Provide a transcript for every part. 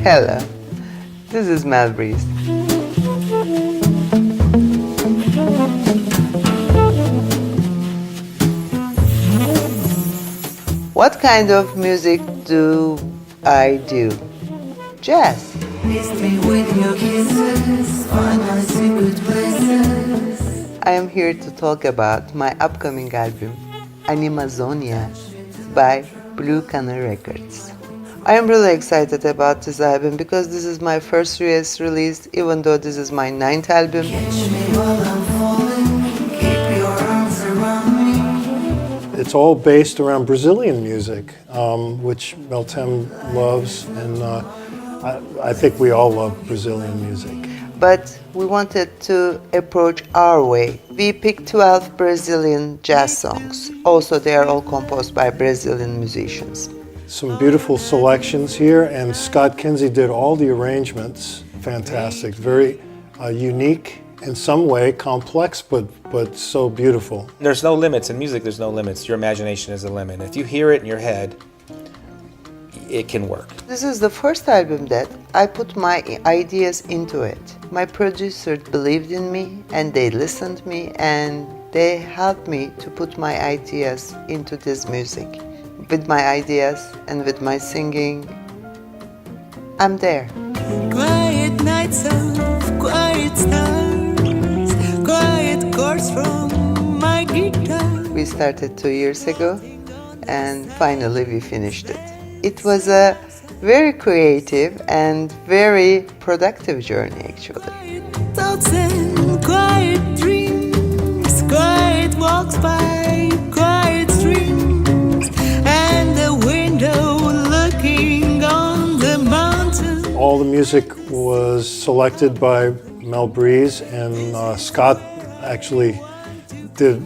Hello, this is Melbreeze. What kind of music do I do? Jazz. I am here to talk about my upcoming album, Animazonia, by Blue Canary Records. I am really excited about this album because this is my first US release, even though this is my 9th album. It's all based around Brazilian music, which Meltem loves, and I think we all love Brazilian music. But we wanted to approach our way. We picked 12 Brazilian jazz songs. Also, they are all composed by Brazilian musicians. Some beautiful selections here, and Scott Kinsey did all the arrangements. Fantastic, very unique, in some way complex, but so beautiful. There's no limits in music. There's no limits. Your imagination is the limit. If you hear it in your head, it can work. This is the first album that I put my ideas into it. My producer believed in me, and they listened to me, and they helped me to put my ideas into this music. With my ideas and with my singing, I'm there. Quiet nights of quiet stars, quiet chords from my guitar. We started 2 years ago, and finally we finished it. It was a very creative and very productive journey, actually. Quiet thoughts and quiet dreams, quiet walks by quiet streams, and the window looking on the mountain. All the music was selected by Melbreeze, and Scott actually did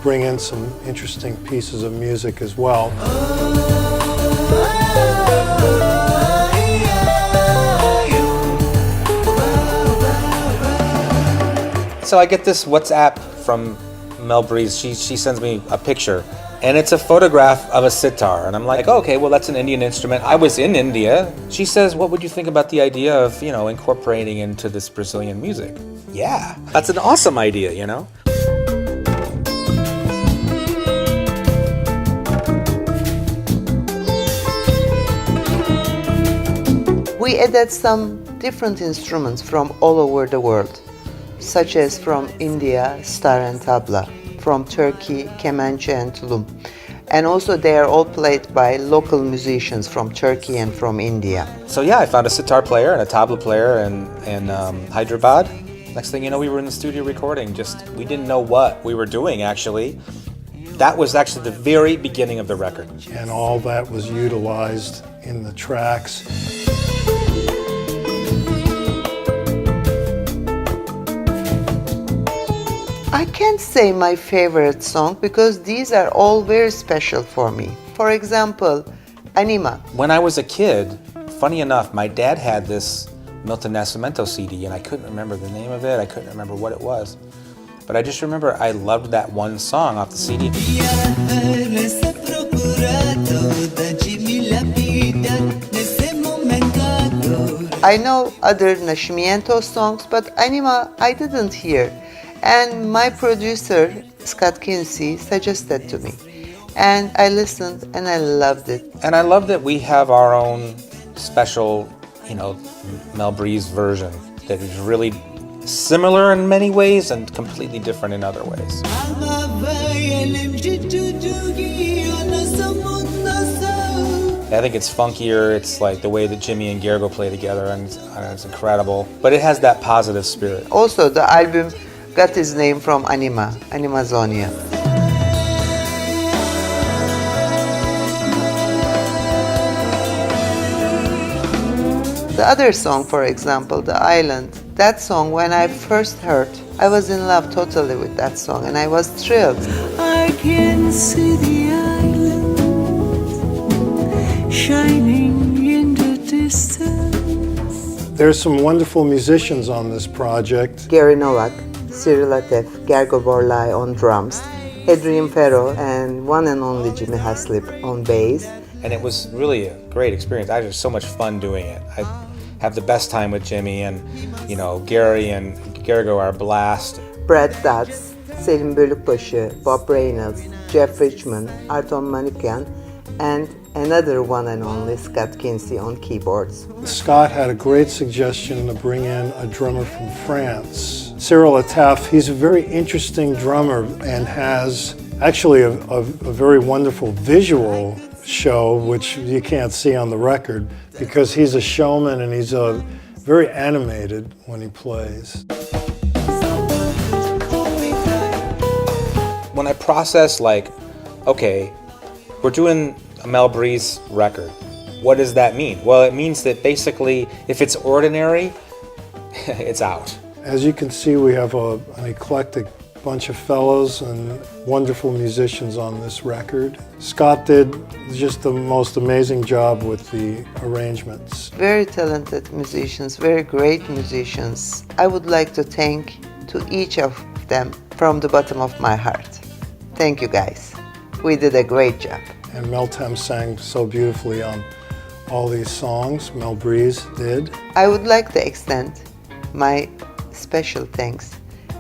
bring in some interesting pieces of music as well. So I get this WhatsApp from Melbreeze. She sends me a picture, and it's a photograph of a sitar. And I'm like, oh, okay, well, that's an Indian instrument. I was in India. She says, what would you think about the idea of, incorporating into this Brazilian music? Yeah, that's an awesome idea, We added some different instruments from all over the world, such as from India, sitar and tabla, from Turkey, kemençe and tulum. And also they are all played by local musicians from Turkey and from India. So yeah, I found a sitar player and a tabla player in Hyderabad. Next thing you know, we were in the studio recording. We didn't know what we were doing, actually. That was actually the very beginning of the record. And all that was utilized in the tracks. I can't say my favorite song because these are all very special for me. For example, Anima. When I was a kid, funny enough, my dad had this Milton Nascimento CD, and I couldn't remember the name of it. I couldn't remember what it was. But I just remember I loved that one song off the CD. I know other Nascimento songs, but Anima I didn't hear. And my producer, Scott Kinsey, suggested to me. And I listened and I loved it. And I love that we have our own special, Melbreeze version that is really similar in many ways and completely different in other ways. I think it's funkier. It's like the way that Jimmy and Gergo play together, and it's incredible. But it has that positive spirit. Also, the album got its name from Animazonia. The other song, for example, The Island, that song, when I first heard, I was in love totally with that song and I was thrilled. I can see the island shining in the distance. There's some wonderful musicians on this project. Gary Novak, Cyril Atef, Gergo Borlai on drums, Adrian Ferro, and one and only Jimmy Haslip on bass. And it was really a great experience. I had so much fun doing it. have the best time with Jimmy, and you know, Gary and Gergo are a blast. Brad Dutz, Selim Bölükbaşı, Bob Reynolds, Jeff Richman, Arton Manukyan, and another one and only Scott Kinsey on keyboards. Scott had a great suggestion to bring in a drummer from France. Cyril Attaf, he's a very interesting drummer and has actually a very wonderful visual show, which you can't see on the record, because he's a showman and he's very animated when he plays. When I process, like, okay, we're doing a Melbreeze record, what does that mean? Well, it means that basically, if it's ordinary, it's out. As you can see, we have an eclectic bunch of fellows and wonderful musicians on this record. Scott did just the most amazing job with the arrangements. Very talented musicians, very great musicians. I would like to thank to each of them from the bottom of my heart. Thank you guys. We did a great job. And Meltem sang so beautifully on all these songs. Melbreeze did. I would like to extend my special thanks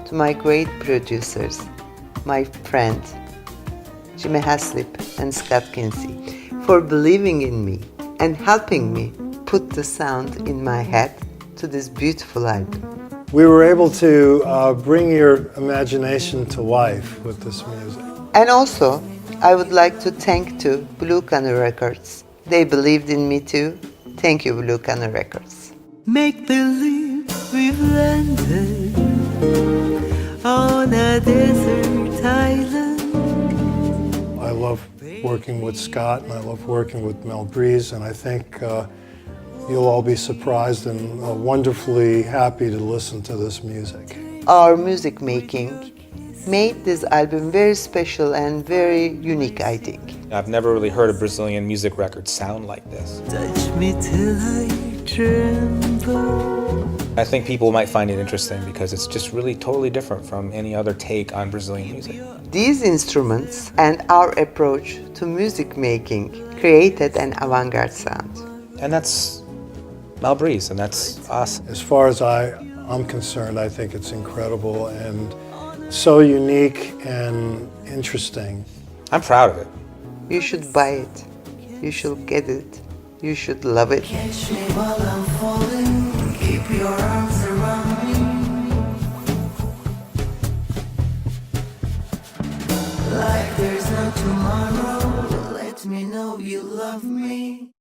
to my great producers, my friend Jimmy Haslip and Scott Kinsey, for believing in me and helping me put the sound in my head to this beautiful album. We were able to bring your imagination to life with this music. And also, I would like to thank to Blue Canary Records. They believed in me too. Thank you, Blue Canary Records. Make believe we've landed on a desert island. I love working with Scott and I love working with Melbreeze, and I think you'll all be surprised and wonderfully happy to listen to this music. Our music making made this album very special and very unique, I think. I've never really heard a Brazilian music record sound like this. Touch me till I tremble. I think people might find it interesting because it's just really totally different from any other take on Brazilian music. These instruments and our approach to music making created an avant-garde sound. And that's Melbreeze, and that's us. As far as I'm concerned, I think it's incredible and so unique and interesting. I'm proud of it. You should buy it. You should get it. You should love it. Catch me while I'm falling. Keep your arms around me. Like there's no tomorrow. Let me know you love me.